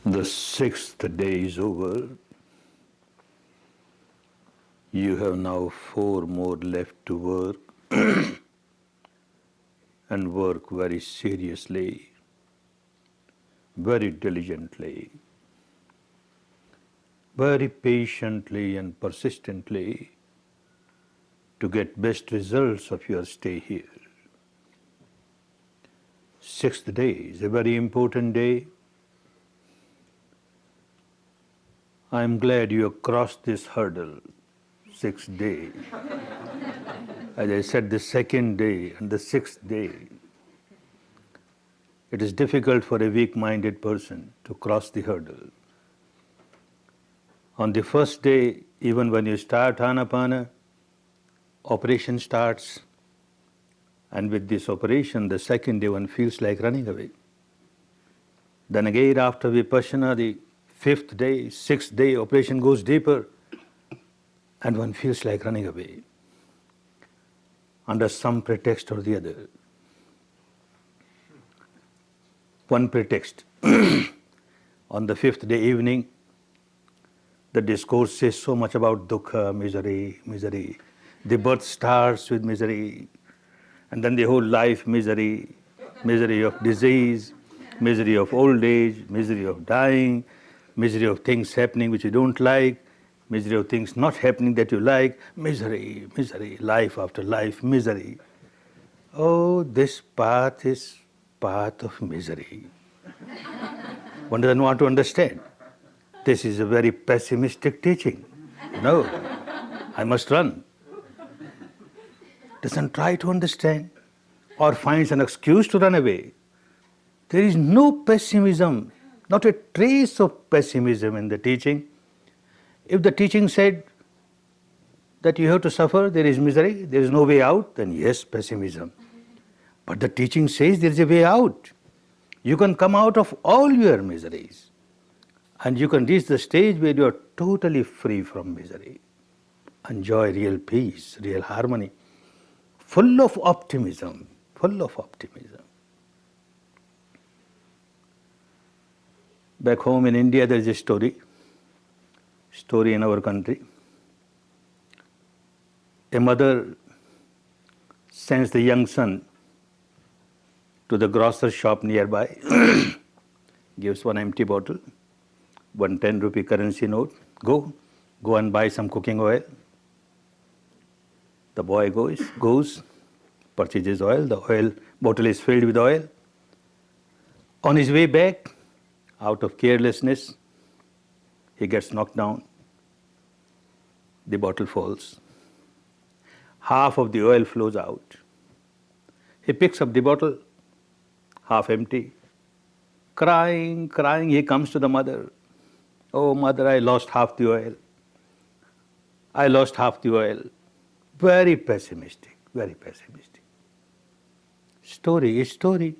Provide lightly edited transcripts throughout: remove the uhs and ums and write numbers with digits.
The sixth day is over. You have now 4 more left to work and work very seriously, very diligently, very patiently and persistently to get best results of your stay here. Sixth day is a very important day. I am glad you have crossed this hurdle, sixth day. As I said, the second day and the sixth day. It is difficult for a weak-minded person to cross the hurdle. On the first day, even when you start Anapana, operation starts, and with this operation, the second day one feels like running away. Then again, after Vipassana, the fifth day, sixth day, operation goes deeper, and one feels like running away under some pretext or the other. One pretext. On the fifth day evening, the discourse says so much about dukkha, misery, misery. The birth starts with misery, and then the whole life misery, misery of disease, misery of old age, misery of dying, misery of things happening which you don't like, misery of things not happening that you like, misery, misery, life after life, misery. Oh, this path is path of misery. One doesn't want to understand. This is a very pessimistic teaching. No, I must run. Doesn't try to understand or finds an excuse to run away. There is no pessimism, not a trace of pessimism in the teaching. If the teaching said that you have to suffer, there is misery, there is no way out, then yes, pessimism. But the teaching says there is a way out. You can come out of all your miseries, and you can reach the stage where you are totally free from misery. Enjoy real peace, real harmony, full of optimism, full of optimism. Back home in India, there is a story in our country. A mother sends the young son to the grocer's shop nearby, gives one empty bottle, one 10-rupee currency note, go and buy some cooking oil. The boy goes, purchases oil, the oil bottle is filled with oil. On his way back, out of carelessness, he gets knocked down. The bottle falls. Half of the oil flows out. He picks up the bottle, half empty. Crying, he comes to the mother. Oh, mother, I lost half the oil. I lost half the oil. Very pessimistic, very pessimistic. Story is story.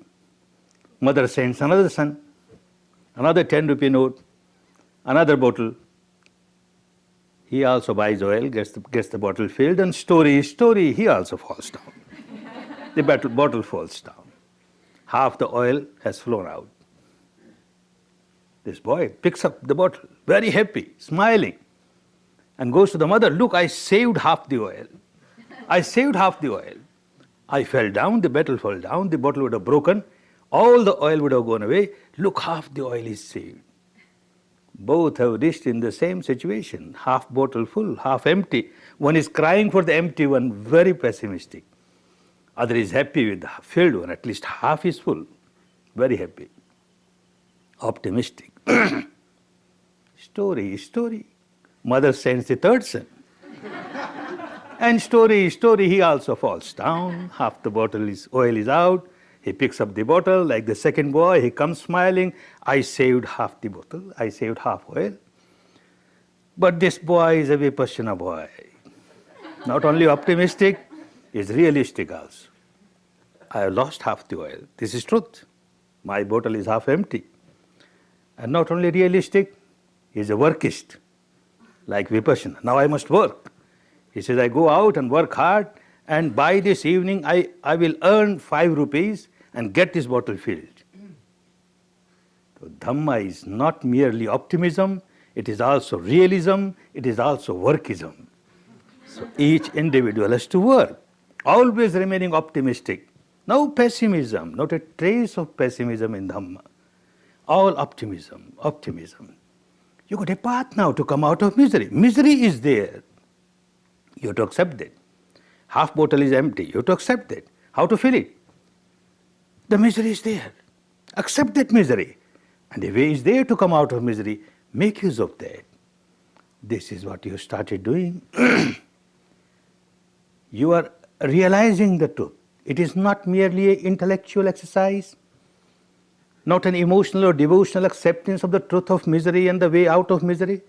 Mother sends another son, another 10-rupee note, another bottle. He also buys oil, gets the bottle filled, and story is story. He also falls down. The bottle falls down. Half the oil has flown out. This boy picks up the bottle, very happy, smiling, and goes to the mother, look, I saved half the oil. I saved half the oil. I fell down, the bottle fell down, the bottle would have broken, all the oil would have gone away. Look, half the oil is saved. Both have reached in the same situation, half bottle full, half empty. One is crying for the empty one, very pessimistic. Other is happy with the filled one, at least half is full, very happy, optimistic. Story is story. Mother sends the third son. And story is story, he also falls down, half the oil is out. He picks up the bottle, like the second boy, he comes smiling, I saved half the bottle, I saved half oil. But this boy is a Vipassana boy. Not only optimistic, he's realistic also. I have lost half the oil. This is truth. My bottle is half empty. And not only realistic, he's a workist, like Vipassana. Now I must work. He says, I go out and work hard, and by this evening I will earn 5 rupees and get this bottle filled. So Dhamma is not merely optimism, it is also realism, it is also workism. So each individual has to work, always remaining optimistic. No pessimism, not a trace of pessimism in Dhamma. All optimism, optimism. You got a path now to come out of misery. Misery is there. You have to accept that. Half bottle is empty. You have to accept that. How to fill it? The misery is there. Accept that misery. And the way is there to come out of misery. Make use of that. This is what you started doing. You are realizing the truth. It is not merely an intellectual exercise, not an emotional or devotional acceptance of the truth of misery and the way out of misery.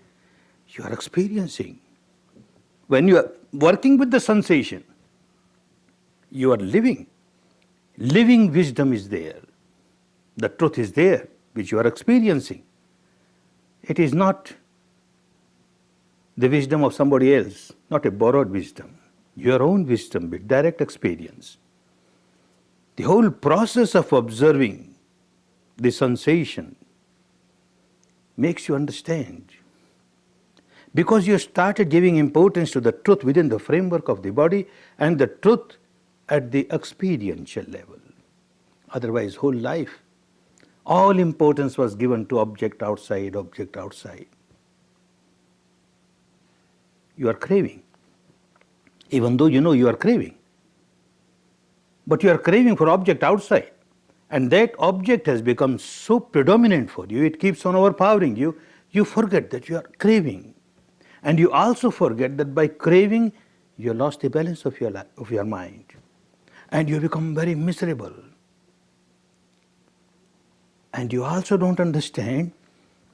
You are experiencing. When you are working with the sensation, you are living. Living wisdom is there. The truth is there, which you are experiencing. It is not the wisdom of somebody else, not a borrowed wisdom. Your own wisdom with direct experience. The whole process of observing the sensation makes you understand. Because you started giving importance to the truth within the framework of the body and the truth at the experiential level. Otherwise, whole life, all importance was given to object outside, object outside. You are craving, even though you know you are craving. But you are craving for object outside. And that object has become so predominant for you, it keeps on overpowering you, you forget that you are craving. And you also forget that by craving, you lost the balance of your mind. And you become very miserable. And you also don't understand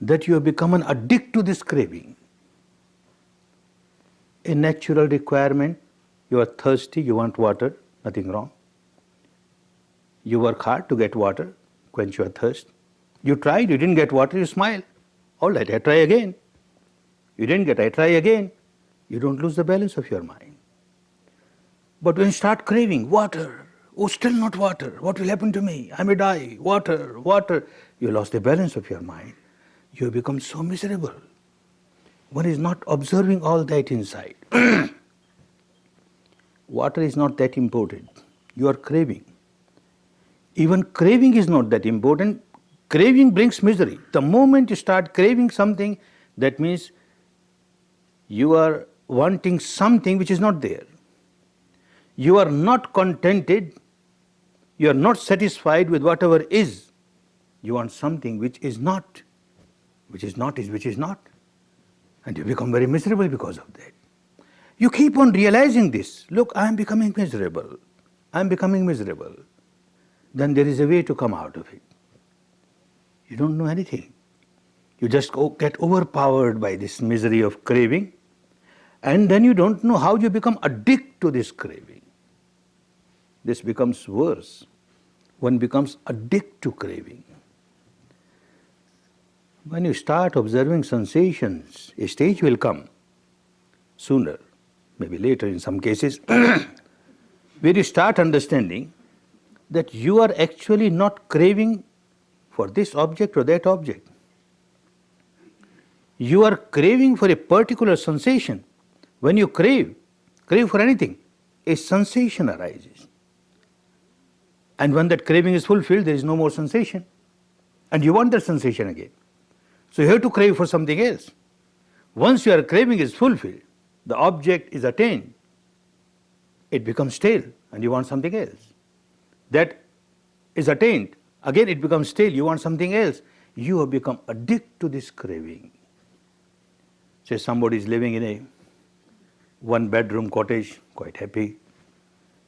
that you have become an addict to this craving. A natural requirement, you are thirsty, you want water, nothing wrong. You work hard to get water, quench your thirst. You tried, you didn't get water, you smile. All right, I try again. You didn't get, I try again. You don't lose the balance of your mind. But when you start craving water, oh, still not water, what will happen to me? I may die, water, water. You lost the balance of your mind. You become so miserable. One is not observing all that inside. Water is not that important. You are craving. Even craving is not that important. Craving brings misery. The moment you start craving something, that means you are wanting something which is not there. You are not contented, you are not satisfied with whatever is. You want something which is not. Which is not is which is not. And you become very miserable because of that. You keep on realizing this. Look, I am becoming miserable. I am becoming miserable. Then there is a way to come out of it. You don't know anything. You just get overpowered by this misery of craving, and then you don't know how you become addicted to this craving. This becomes worse. One becomes addicted to craving. When you start observing sensations, a stage will come, sooner, maybe later in some cases, where you start understanding that you are actually not craving for this object or that object. You are craving for a particular sensation. When you crave for anything, a sensation arises. And when that craving is fulfilled, there is no more sensation. And you want that sensation again. So you have to crave for something else. Once your craving is fulfilled, the object is attained, it becomes stale and you want something else. That is attained, again it becomes stale, you want something else. You have become addicted to this craving. Say somebody is living in a one-bedroom cottage, quite happy.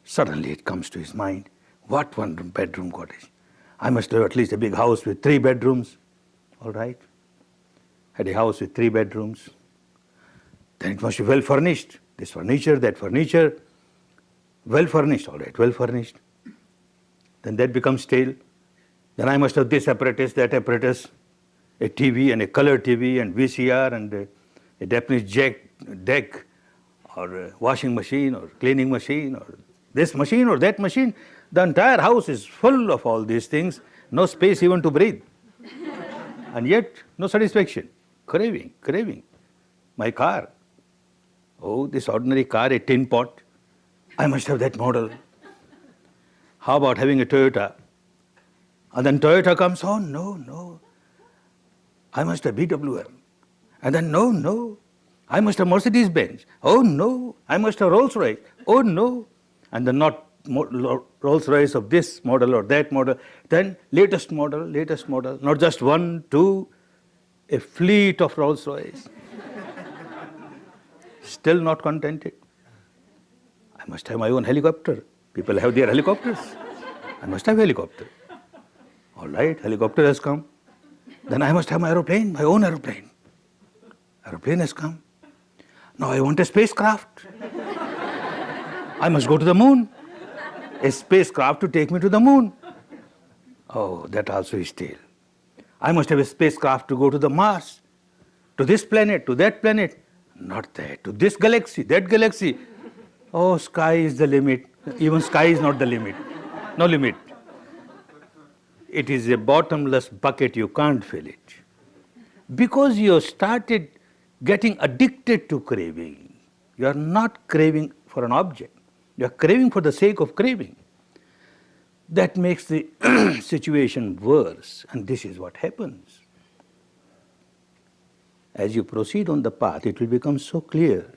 Suddenly it comes to his mind, what one-bedroom cottage? I must have at least a big house with 3 bedrooms. All right. Had a house with 3 bedrooms. Then it must be well furnished. This furniture, that furniture. Well furnished, all right, well furnished. Then that becomes stale. Then I must have this apparatus, that apparatus, a TV and a color TV and VCR and a Japanese deck or a washing machine or cleaning machine or this machine or that machine. The entire house is full of all these things, no space even to breathe. and yet no satisfaction. Craving, craving. My car. Oh, this ordinary car, a tin pot. I must have that model. How about having a Toyota? And then Toyota comes, oh no, I must have BWM. And then no, I must have Mercedes Benz. Oh no, I must have Rolls Royce. Oh no. And then not Rolls Royce of this model or that model. Then latest model, not just one, two, a fleet of Rolls Royce. Still not contented. I must have my own helicopter. People have their helicopters. I must have a helicopter. All right, helicopter has come. Then I must have my aeroplane, my own aeroplane. Aeroplane has come. Now I want a spacecraft. I must go to the moon. A spacecraft to take me to the moon. Oh, that also is stale. I must have a spacecraft to go to the Mars, to this planet, to that planet. Not that, to this galaxy, that galaxy. Oh, sky is the limit. Even sky is not the limit. No limit. It is a bottomless bucket, you can't fill it. Because you started getting addicted to craving. You are not craving for an object. You are craving for the sake of craving. That makes the situation worse, and this is what happens. As you proceed on the path, it will become so clear.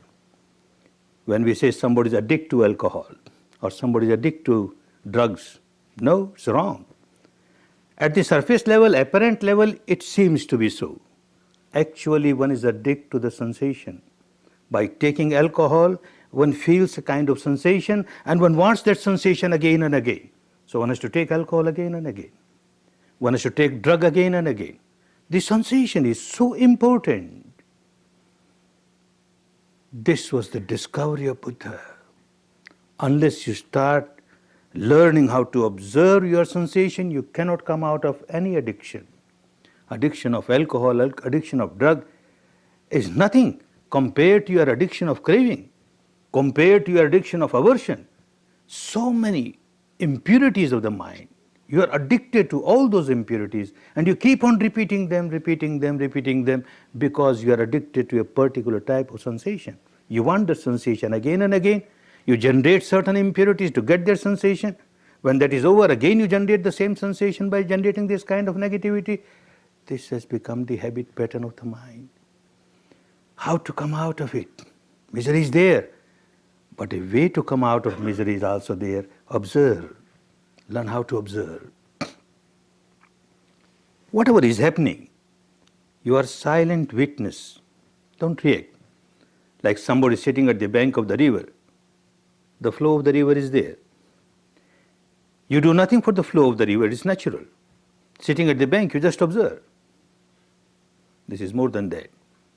When we say somebody is addicted to alcohol or somebody is addicted to drugs, no, it's wrong. At the surface level, apparent level, it seems to be so. Actually, one is addicted to the sensation. By taking alcohol, one feels a kind of sensation and one wants that sensation again and again. So one has to take alcohol again and again. One has to take drug again and again. The sensation is so important. This was the discovery of Buddha. Unless you start learning how to observe your sensation, you cannot come out of any addiction. Addiction of alcohol, addiction of drug is nothing compared to your addiction of craving, compared to your addiction of aversion. So many impurities of the mind. You are addicted to all those impurities and you keep on repeating them because you are addicted to a particular type of sensation. You want the sensation again and again. You generate certain impurities to get their sensation. When that is over, again you generate the same sensation by generating this kind of negativity. This has become the habit pattern of the mind. How to come out of it? Misery is there. But a way to come out of misery is also there. Observe. Learn how to observe. Whatever is happening, you are silent witness. Don't react. Like somebody sitting at the bank of the river. The flow of the river is there. You do nothing for the flow of the river, it's natural. Sitting at the bank, you just observe. This is more than that.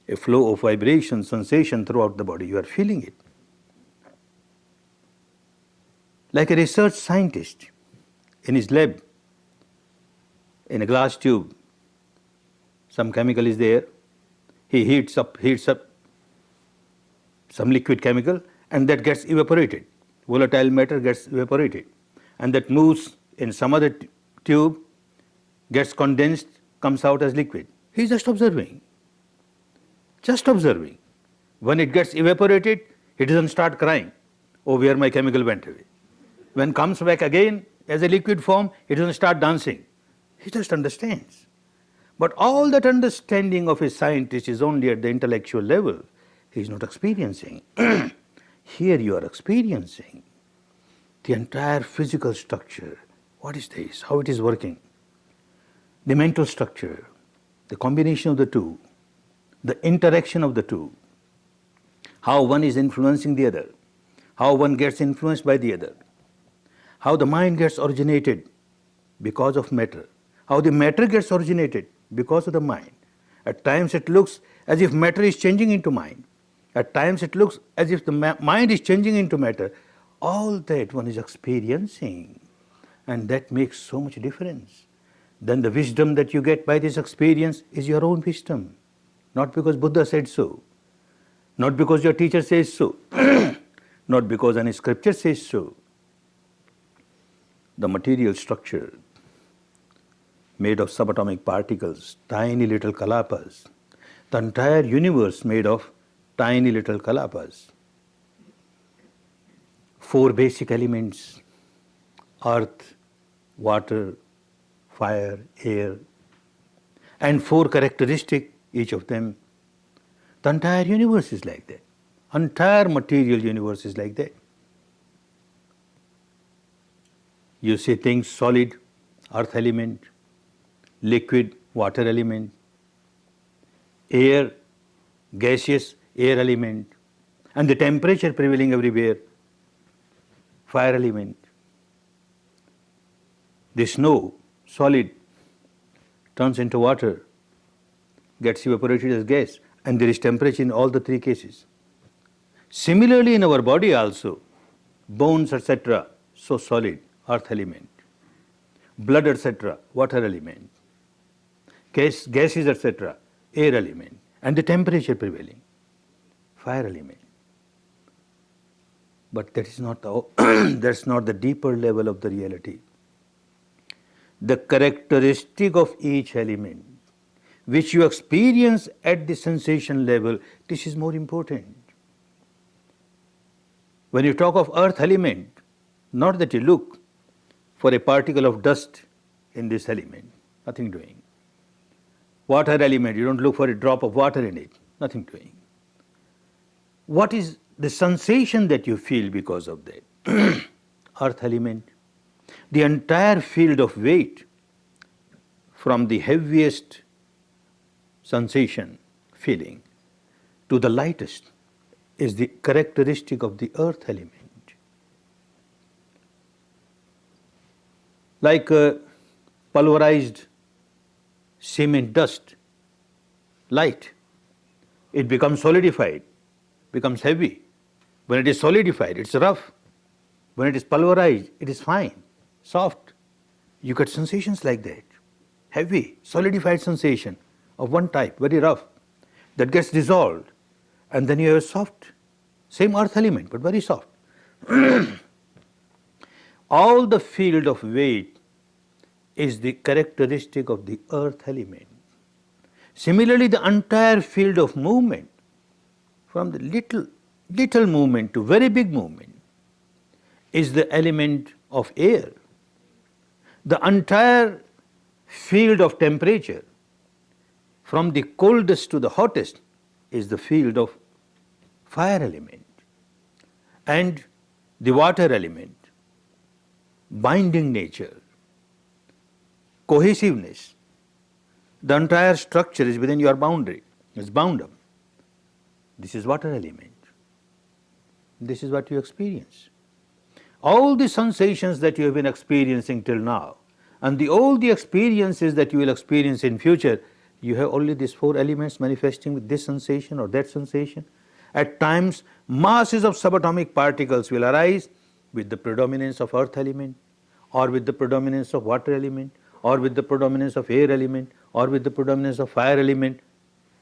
A flow of vibration, sensation throughout the body, you are feeling it. Like a research scientist in his lab, in a glass tube, some chemical is there, he heats up some liquid chemical and that gets evaporated. Volatile matter gets evaporated and that moves in some other tube, gets condensed, comes out as liquid. He is just observing. Just observing. When it gets evaporated, he doesn't start crying, oh, where my chemical went away. When it comes back again as a liquid form, he doesn't start dancing. He just understands. But all that understanding of a scientist is only at the intellectual level. He is not experiencing. Here you are experiencing the entire physical structure. What is this? How it is working? The mental structure, the combination of the two, the interaction of the two, how one is influencing the other, how one gets influenced by the other, how the mind gets originated because of matter, how the matter gets originated because of the mind. At times it looks as if matter is changing into mind. At times it looks as if the mind is changing into matter. All that one is experiencing, and that makes so much difference. Then the wisdom that you get by this experience is your own wisdom. Not because Buddha said so, not because your teacher says so, not because any scripture says so. The material structure made of subatomic particles, tiny little kalapas. The entire universe made of tiny little kalapas. 4 basic elements: earth, water, fire, air, and 4 characteristics, each of them. The entire universe is like that. Entire material universe is like that. You see things solid, earth element, liquid, water element, air, gaseous, air element, and the temperature prevailing everywhere, fire element. The snow, solid, turns into water, gets evaporated as gas, and there is temperature in all the 3 cases. Similarly, in our body also, bones, etc., so solid, earth element, blood, etc., water element, gases, etc., air element, and the temperature prevailing, fire element. But that is not that's not the deeper level of the reality. The characteristic of each element, which you experience at the sensation level, this is more important. When you talk of earth element, not that you look for a particle of dust in this element, nothing doing. Water element, you don't look for a drop of water in it, nothing doing. What is the sensation that you feel because of that? Earth element, the entire field of weight from the heaviest sensation, feeling, to the lightest is the characteristic of the earth element. Like pulverized cement dust, light, it becomes solidified, becomes heavy. When it is solidified, it's rough. When it is pulverized, it is fine, soft. You get sensations like that. Heavy, solidified sensation of one type, very rough, that gets dissolved, and then you have soft, same earth element, but very soft. All the field of weight is the characteristic of the earth element. Similarly, the entire field of movement, from the little movement to very big movement, is the element of air. The entire field of temperature, from the coldest to the hottest, is the field of fire element. And the water element, binding nature, cohesiveness, the entire structure is within your boundary, it's bound up. This is water element. This is what you experience. All the sensations that you have been experiencing till now, and all the experiences that you will experience in future, you have only these 4 elements manifesting with this sensation or that sensation. At times, masses of subatomic particles will arise with the predominance of earth element, or with the predominance of water element, or with the predominance of air element, or with the predominance of fire element.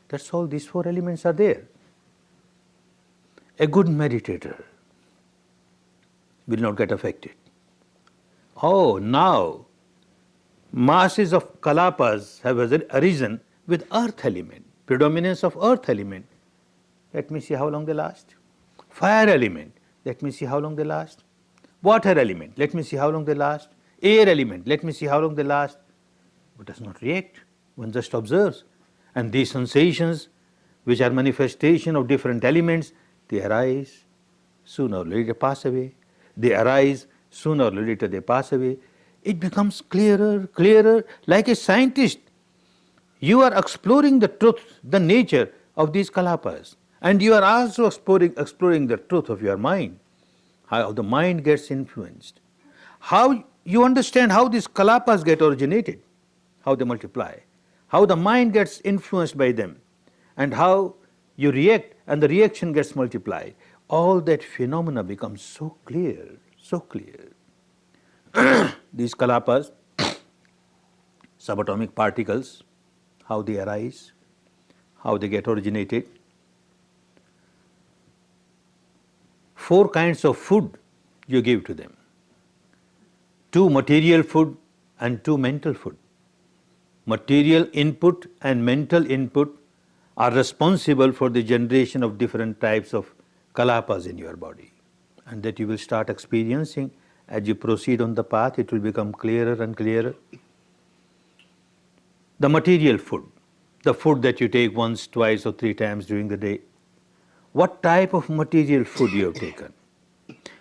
That's all, these 4 elements are there. A good meditator will not get affected. Oh, now masses of kalapas have arisen with earth element, predominance of earth element. Let me see how long they last. Fire element, let me see how long they last. Water element, let me see how long they last. Air element, let me see how long they last. But does not react, one just observes. And these sensations, which are manifestation of different elements, they arise, sooner or later pass away. They arise, sooner or later they pass away. It becomes clearer, clearer, like a scientist. You are exploring the truth, the nature of these kalapas. And you are also exploring the truth of your mind, how the mind gets influenced. How you understand how these kalapas get originated, how they multiply, how the mind gets influenced by them, and how you react and the reaction gets multiplied. All that phenomena becomes so clear, so clear. These kalapas, subatomic particles, how they arise, how they get originated. 4 kinds of food you give to them. 2 material food and 2 mental food. Material input and mental input are responsible for the generation of different types of kalapas in your body, and that you will start experiencing as you proceed on the path. It will become clearer and clearer. The material food, the food that you take once, twice or three times during the day, what type of material food you have taken,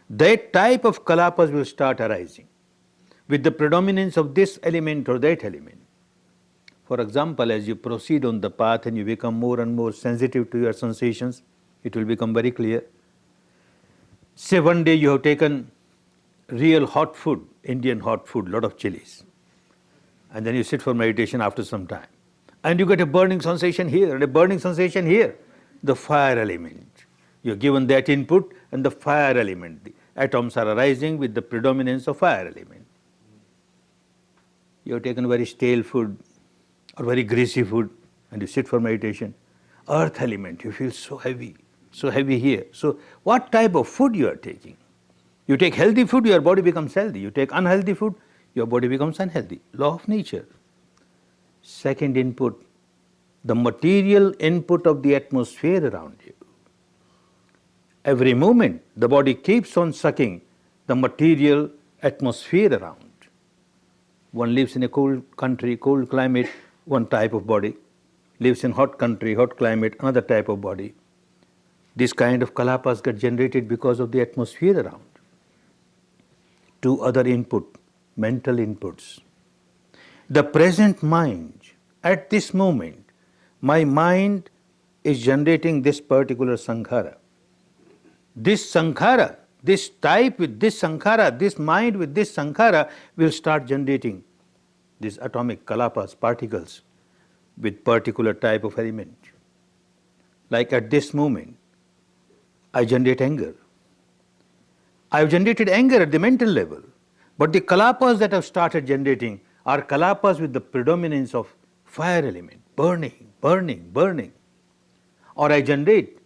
that type of kalapas will start arising with the predominance of this element or that element. For example, as you proceed on the path and you become more and more sensitive to your sensations, it will become very clear. Say one day you have taken real hot food, Indian hot food, lot of chilies, and then you sit for meditation after some time, and you get a burning sensation here and a burning sensation here. The fire element, you are given that input, and the fire element, the atoms are arising with the predominance of fire element. You have taken very stale food or very greasy food, and you sit for meditation. Earth element, you feel so heavy here. So what type of food you are taking? You take healthy food, your body becomes healthy. You take unhealthy food, your body becomes unhealthy. Law of nature. Second input, the material input of the atmosphere around you. Every moment, the body keeps on sucking the material atmosphere around. One lives in a cold country, cold climate, one type of body. Lives in hot country, hot climate, another type of body. This kind of kalapas get generated because of the atmosphere around. Two other input, mental inputs. The present mind, at this moment, my mind is generating this particular sankhara. This sankhara, this type with this sankhara, this mind with this sankhara will start generating these atomic kalapas, particles, with particular type of element. Like at this moment, I generate anger. I have generated anger at the mental level, but the kalapas that have started generating are kalapas with the predominance of fire element, burning, burning, burning. Or I generate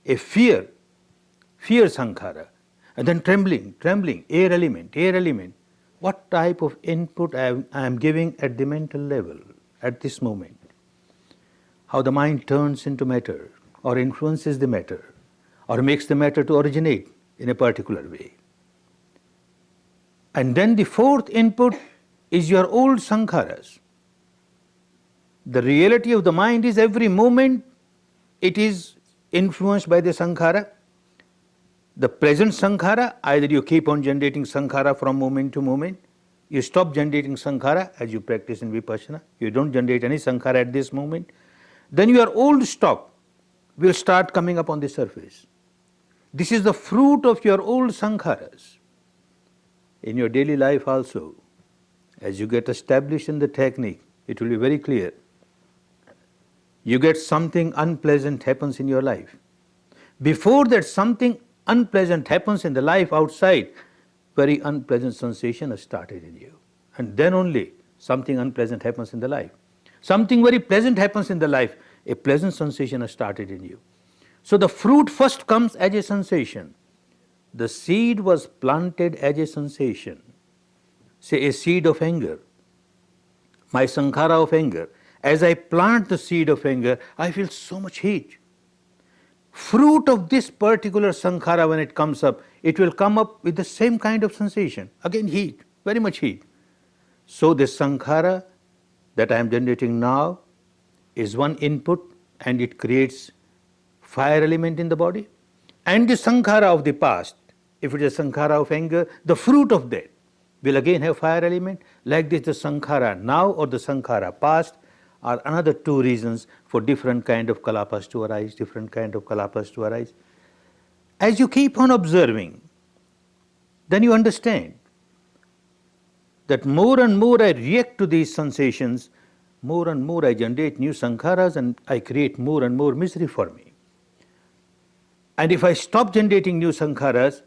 a fear sankhara, and then trembling, trembling, air element, air element. What type of input I am giving at the mental level at this moment? How the mind turns into matter, or influences the matter, or makes the matter to originate in a particular way. And then the fourth input is your old sankharas. The reality of the mind is every moment it is influenced by the sankhara. The present sankhara, either you keep on generating sankhara from moment to moment, you stop generating sankhara as you practice in Vipassana, you don't generate any sankhara at this moment, then your old stock will start coming up on the surface. This is the fruit of your old sankharas. In your daily life also, as you get established in the technique, it will be very clear. You get something unpleasant happens in your life. Before that something unpleasant happens in the life outside, very unpleasant sensation has started in you. And then only something unpleasant happens in the life. Something very pleasant happens in the life, a pleasant sensation has started in you. So the fruit first comes as a sensation. The seed was planted as a sensation. Say a seed of anger, my sankhara of anger. As I plant the seed of anger, I feel so much heat. Fruit of this particular sankhara, when it comes up, it will come up with the same kind of sensation. Again heat, very much heat. So the sankhara that I am generating now is one input, and it creates fire element in the body. And the sankhara of the past, if it is a sankhara of anger, the fruit of that will again have fire element. Like this, the sankhara now or the sankhara past are another two reasons for different kind of kalapas to arise, different kind of kalapas to arise. As you keep on observing, then you understand that more and more I react to these sensations, more and more I generate new sankharas, and I create more and more misery for me. And if I stop generating new sankharas,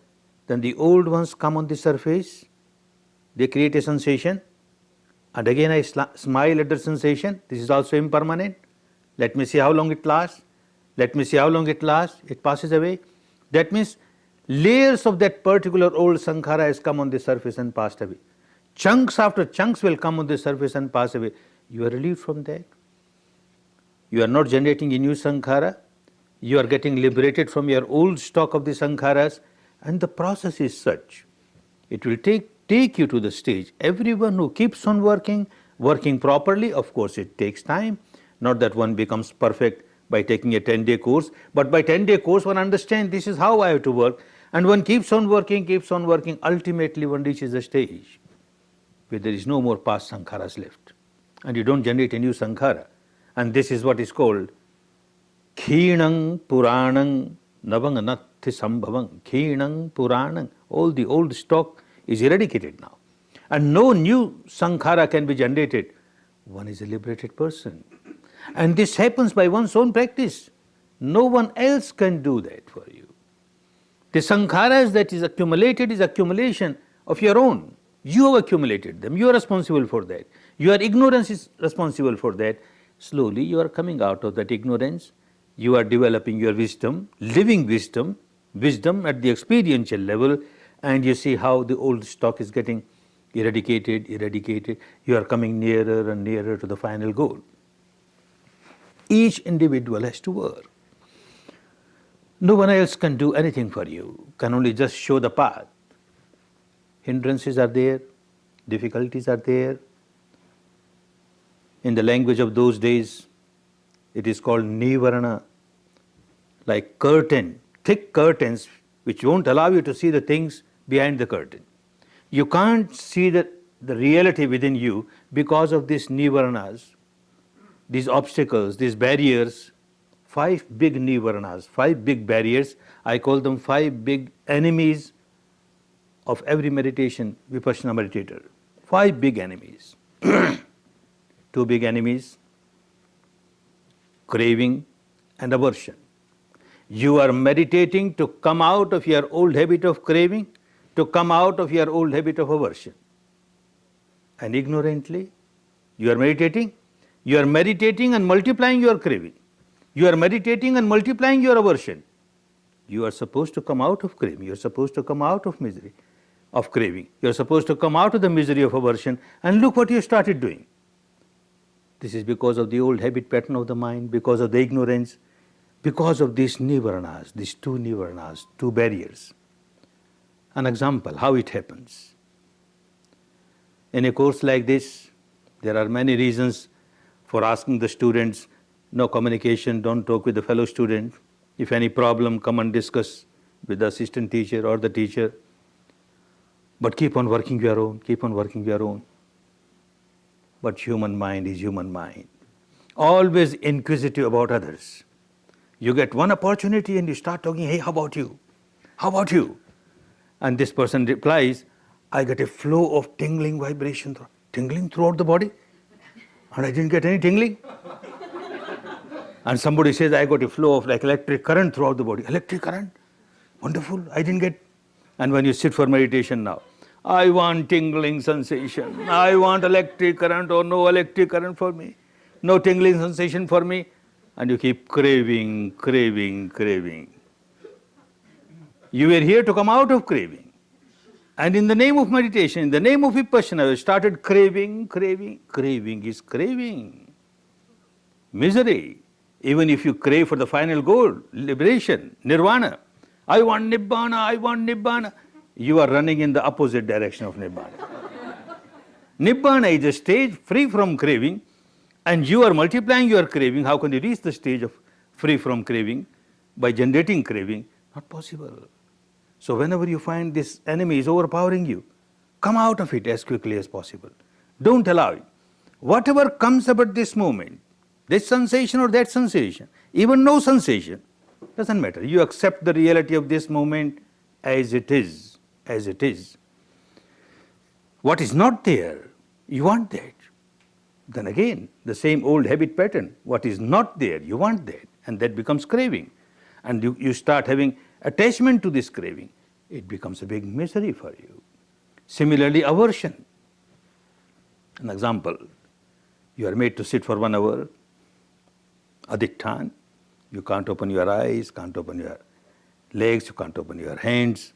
then the old ones come on the surface, they create a sensation, and again I smile at the sensation. This is also impermanent. Let me see how long it lasts. Let me see how long it lasts. It passes away. That means layers of that particular old sankhara has come on the surface and passed away. Chunks after chunks will come on the surface and pass away. You are relieved from that. You are not generating a new sankhara. You are getting liberated from your old stock of the sankharas, and the process is such. It will take you to the stage. Everyone who keeps on working properly, of course it takes time. Not that one becomes perfect by taking a 10-day course, but by 10-day course one understands this is how I have to work, and one keeps on working, ultimately one reaches a stage where there is no more past sankharas left, and you don't generate a new sankhara. And this is what is called Khinang Puranang Navanganatti Sambhavang. Khinang Puranang. All the old stock is eradicated now. And no new sankhara can be generated. One is a liberated person. And this happens by one's own practice. No one else can do that for you. The sankharas that is accumulated is accumulation of your own. You have accumulated them. You are responsible for that. Your ignorance is responsible for that. Slowly you are coming out of that ignorance. You are developing your wisdom, living wisdom at the experiential level, and you see how the old stock is getting eradicated. You are coming nearer and nearer to the final goal. Each individual has to work. No one else can do anything for you, can only just show the path. Hindrances are there, difficulties are there. In the language of those days, it is called nivarana, like curtain, thick curtains which won't allow you to see the things behind the curtain. You can't see the reality within you because of these nivaranas, these obstacles, these barriers. 5 big nivaranas, 5 big barriers. I call them 5 big enemies of every meditation, Vipassana meditator. 5 big enemies. 2 big enemies, craving and aversion. You are meditating to come out of your old habit of craving, to come out of your old habit of aversion. And ignorantly, you are meditating and multiplying your craving. You are meditating and multiplying your aversion. You are supposed to come out of craving. You are supposed to come out of misery of craving. You are supposed to come out of the misery of aversion, and look what you started doing. This is because of the old habit pattern of the mind, because of the ignorance, because of these nivaranas, these 2 nivaranas, 2 barriers. An example, how it happens. In a course like this, there are many reasons for asking the students, no communication, don't talk with the fellow student. If any problem, come and discuss with the assistant teacher or the teacher. But keep on working your own. But human mind is human mind. Always inquisitive about others. You get one opportunity and you start talking, hey, how about you? How about you? And this person replies, I get a flow of tingling vibration, tingling throughout the body, and I didn't get any tingling. And somebody says, I got a flow of like electric current throughout the body. Electric current? Wonderful, I didn't get. And when you sit for meditation now, I want tingling sensation. I want electric current or no electric current for me. No tingling sensation for me. And you keep craving. You were here to come out of craving. And in the name of meditation, in the name of Vipassana, you started craving. Craving is craving. Misery. Even if you crave for the final goal, liberation, nirvana. I want nibbana. You are running in the opposite direction of nibbana. Nibbana is a stage free from craving, and you are multiplying your craving. How can you reach the stage of free from craving? By generating craving? Not possible. So whenever you find this enemy is overpowering you, come out of it as quickly as possible. Don't allow it. Whatever comes up at this moment, this sensation or that sensation, even no sensation, doesn't matter. You accept the reality of this moment as it is. What is not there, you want that. Then again, the same old habit pattern. What is not there, you want that. And that becomes craving. And you start having attachment to this craving. It becomes a big misery for you. Similarly, aversion. An example, you are made to sit for 1 hour, adhiktan. You can't open your eyes, can't open your legs, you can't open your hands.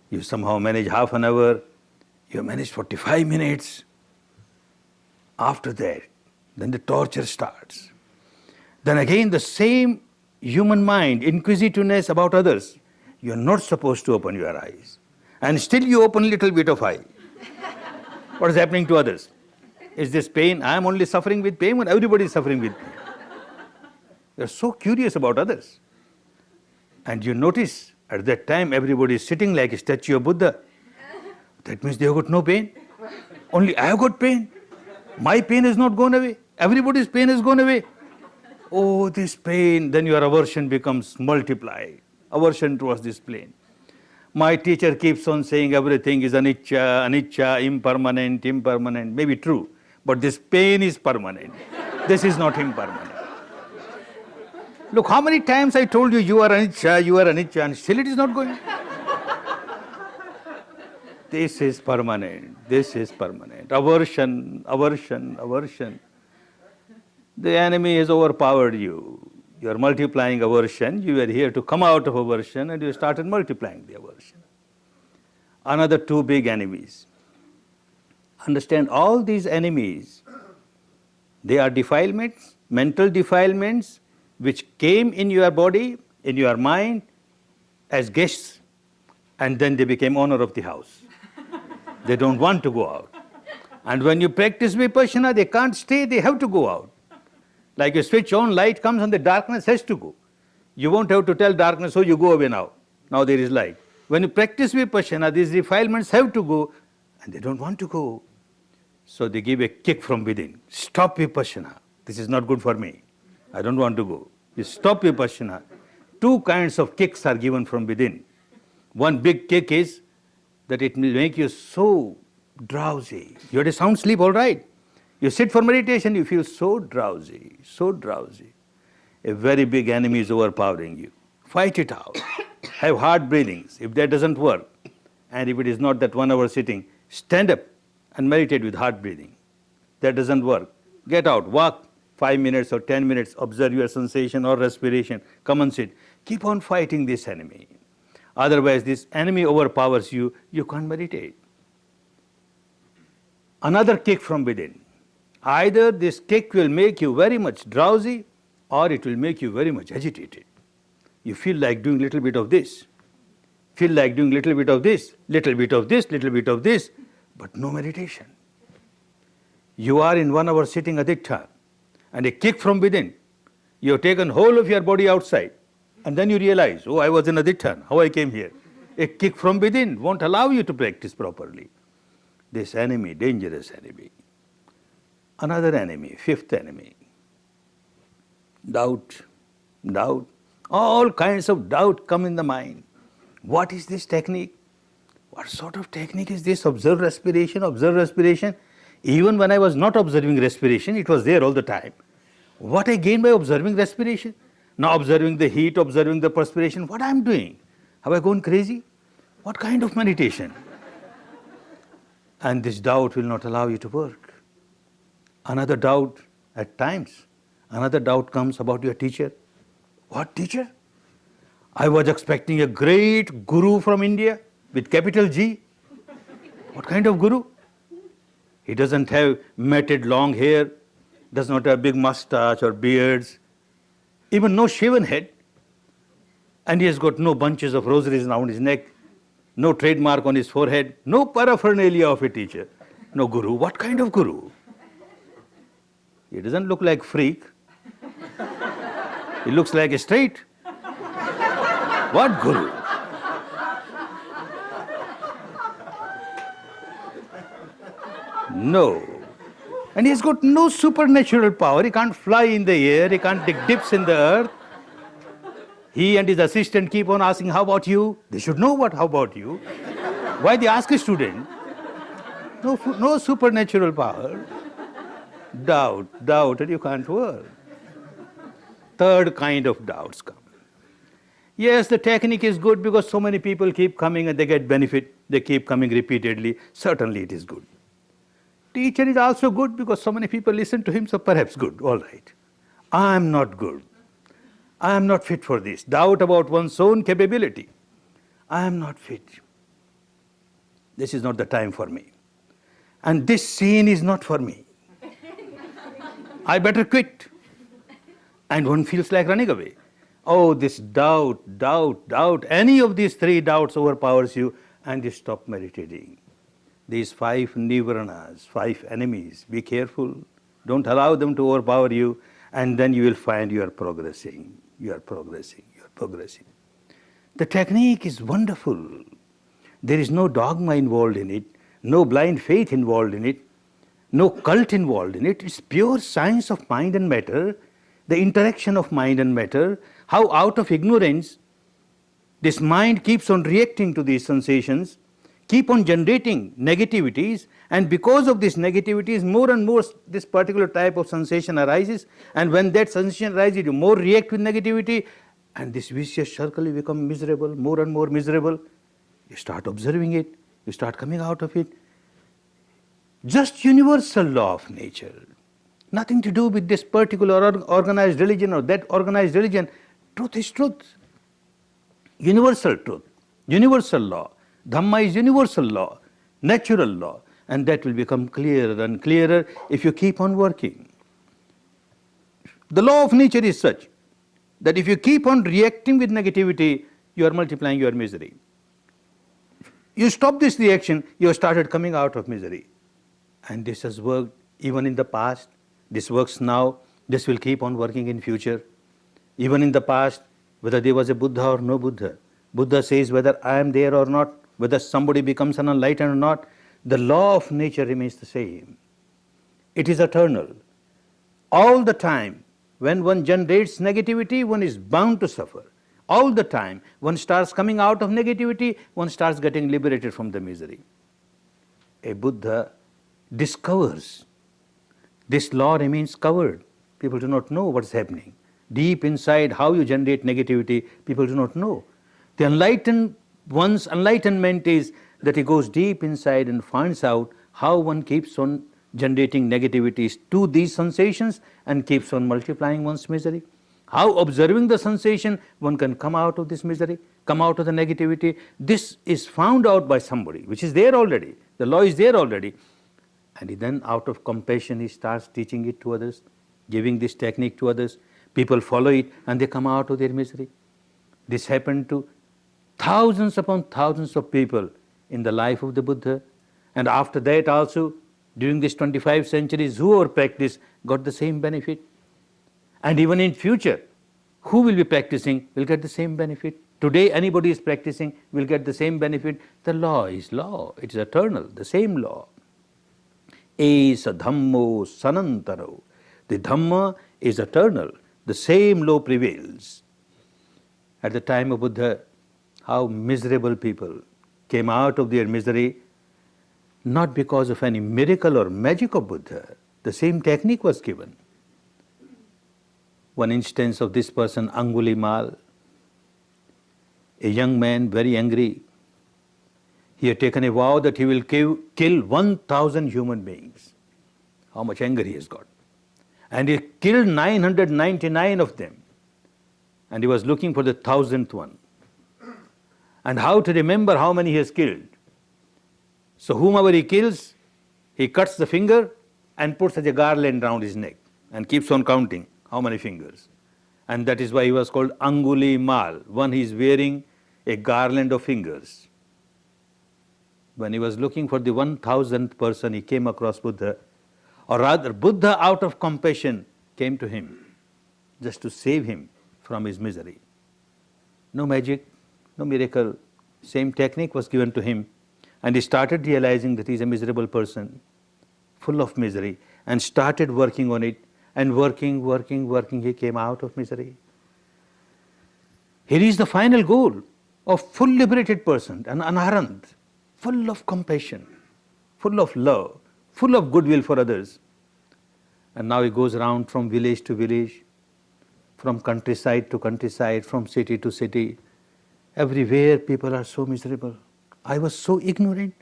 You somehow manage half an hour, you manage 45 minutes. After that, Then the torture starts. Then again the same human mind, inquisitiveness about others. You are not supposed to open your eyes. And still you open a little bit of eye. What is happening to others? Is this pain? I am only suffering with pain, or everybody is suffering with pain? You are so curious about others. And you notice at that time everybody is sitting like a statue of Buddha. That means they have got no pain. Only I have got pain. My pain has not gone away. Everybody's pain has gone away. Oh, this pain, then your aversion becomes multiplied. Aversion towards this pain. My teacher keeps on saying everything is anicca, anicca, impermanent, impermanent. Maybe true, but this pain is permanent. This is not impermanent. Look, how many times I told you are anicca, and still it is not going. This is permanent. This is permanent. Aversion, aversion, aversion. The enemy has overpowered you. You are multiplying aversion. You are here to come out of aversion, and you started multiplying the aversion. Another two big enemies. Understand, all these enemies, they are defilements, mental defilements, which came in your body, in your mind, as guests, and then they became owner of the house. They don't want to go out. And when you practice Vipassana, they can't stay, they have to go out. Like you switch on, light comes and the darkness has to go. You won't have to tell darkness, oh, you go away now. Now there is light. When you practice Vipassana, these defilements have to go, and they don't want to go. So they give a kick from within. Stop Vipassana. This is not good for me. I don't want to go. You stop Vipassana. Two kinds of kicks are given from within. One big kick is that it will make you so drowsy. You had a sound sleep, all right. You sit for meditation, you feel so drowsy, so drowsy. A very big enemy is overpowering you. Fight it out. Have hard breathings. If that doesn't work, and if it is not that 1 hour sitting, stand up and meditate with hard breathing. That doesn't work. Get out, walk 5 minutes or 10 minutes, observe your sensation or respiration, come and sit. Keep on fighting this enemy. Otherwise, this enemy overpowers you, you can't meditate. Another kick from within. Either this kick will make you very much drowsy, or it will make you very much agitated. You feel like doing a little bit of this, feel like doing a little bit of this, little bit of this, little bit of this, but no meditation. You are in 1 hour sitting adhikta, and a kick from within. You have taken whole of your body outside, and then you realize, oh, I was in adhikta, how I came here. A kick from within won't allow you to practice properly. This enemy, dangerous enemy. Another enemy, fifth enemy. Doubt, doubt. All kinds of doubt come in the mind. What is this technique? What sort of technique is this? Observe respiration, observe respiration. Even when I was not observing respiration, it was there all the time. What I gain by observing respiration? Now observing the heat, observing the perspiration, what I am doing? Have I gone crazy? What kind of meditation? And this doubt will not allow you to work. Another doubt at times, another doubt comes about your teacher. What teacher? I was expecting a great guru from India with capital G. What kind of guru? He doesn't have matted long hair, does not have big mustache or beards, even no shaven head, and he has got no bunches of rosaries around his neck, no trademark on his forehead, no paraphernalia of a teacher, no guru. What kind of guru? He doesn't look like freak. He looks like a straight. What guru? No. And he's got no supernatural power. He can't fly in the air. He can't take dips in the earth. He and his assistant keep on asking, how about you? They should know what, how about you? Why they ask a student? No supernatural power. Doubt, and you can't work. Third kind of doubts come. Yes, the technique is good because so many people keep coming and they get benefit. They keep coming repeatedly. Certainly it is good. Teacher is also good because so many people listen to him, so perhaps good, all right. I am not good. I am not fit for this. Doubt about one's own capability. I am not fit. This is not the time for me. And this scene is not for me. I better quit. And one feels like running away. Oh, this doubt, doubt, doubt. Any of these three doubts overpowers you and you stop meditating. These 5 nivaranas, 5 enemies, be careful. Don't allow them to overpower you, and then you will find you are progressing. You are progressing. You are progressing. The technique is wonderful. There is no dogma involved in it, no blind faith involved in it, no cult involved in it. It's pure science of mind and matter, the interaction of mind and matter, how out of ignorance this mind keeps on reacting to these sensations, keep on generating negativities, and because of these negativities, more and more this particular type of sensation arises, and when that sensation arises, you more react with negativity, and this vicious circle you become miserable, more and more miserable. You start observing it, you start coming out of it. Just universal law of nature. Nothing to do with this particular organized religion or that organized religion. Truth is truth. Universal truth, universal law. Dhamma is universal law, natural law, and that will become clearer and clearer if you keep on working. The law of nature is such that if you keep on reacting with negativity, you are multiplying your misery. You stop this reaction, you have started coming out of misery. And this has worked even in the past, this works now, this will keep on working in future. Even in the past, whether there was a Buddha or no Buddha, Buddha says whether I am there or not, whether somebody becomes an enlightened or not, the law of nature remains the same. It is eternal. All the time, when one generates negativity, one is bound to suffer. All the time, one starts coming out of negativity, one starts getting liberated from the misery. A Buddha discovers. This law remains covered. People do not know what's happening. Deep inside, how you generate negativity, people do not know. The enlightened one's enlightenment is that he goes deep inside and finds out how one keeps on generating negativities to these sensations and keeps on multiplying one's misery. How observing the sensation one can come out of this misery, come out of the negativity. This is found out by somebody, which is there already. The law is there already. And then out of compassion he starts teaching it to others, giving this technique to others. People follow it and they come out of their misery. This happened to thousands upon thousands of people in the life of the Buddha. And after that also, during these 25 centuries, whoever practiced got the same benefit. And even in future, who will be practicing will get the same benefit. Today anybody is practicing will get the same benefit. The law is law, it is eternal, the same law. Esa Dhammo Sanantaro. The Dhamma is eternal, the same law prevails. At the time of Buddha, how miserable people came out of their misery, not because of any miracle or magic of Buddha. The same technique was given. One instance of this person, Angulimal, a young man, very angry. He had taken a vow that he will kill 1,000 human beings. How much anger he has got. And he killed 999 of them. And he was looking for the 1,000th one. And how to remember how many he has killed. So whomever he kills, he cuts the finger and puts such a garland around his neck and keeps on counting how many fingers. And that is why he was called Angulimal. One he is wearing a garland of fingers. When he was looking for the 1,000th person, he came across Buddha. Or rather, Buddha out of compassion came to him just to save him from his misery. No magic, no miracle. Same technique was given to him. And he started realizing that he is a miserable person, full of misery, and started working on it. And working, he came out of misery. He reached the final goal of full liberated person, an anarant, full of compassion, full of love, full of goodwill for others. And now he goes around from village to village, from countryside to countryside, from city to city. Everywhere people are so miserable. I was so ignorant.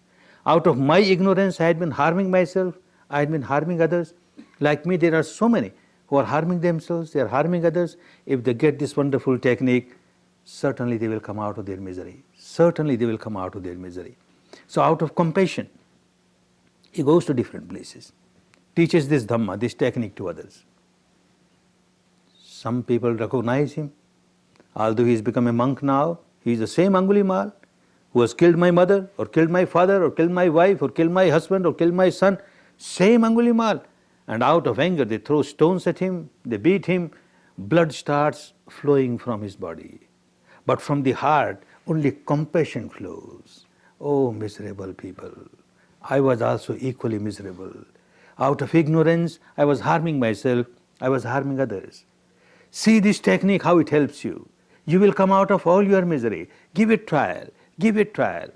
Out of my ignorance, I had been harming myself, I had been harming others. Like me, there are so many who are harming themselves, they are harming others. If they get this wonderful technique, certainly they will come out of their misery. Certainly they will come out of their misery. So out of compassion, he goes to different places, teaches this Dhamma, this technique to others. Some people recognize him. Although he has become a monk now, he is the same Angulimal who has killed my mother, or killed my father, or killed my wife, or killed my husband, or killed my son. Same Angulimal. And out of anger they throw stones at him, they beat him, blood starts flowing from his body. But from the heart, only compassion flows. Oh, miserable people! I was also equally miserable. Out of ignorance, I was harming myself, I was harming others. See this technique, how it helps you. You will come out of all your misery. Give it trial, give it trial.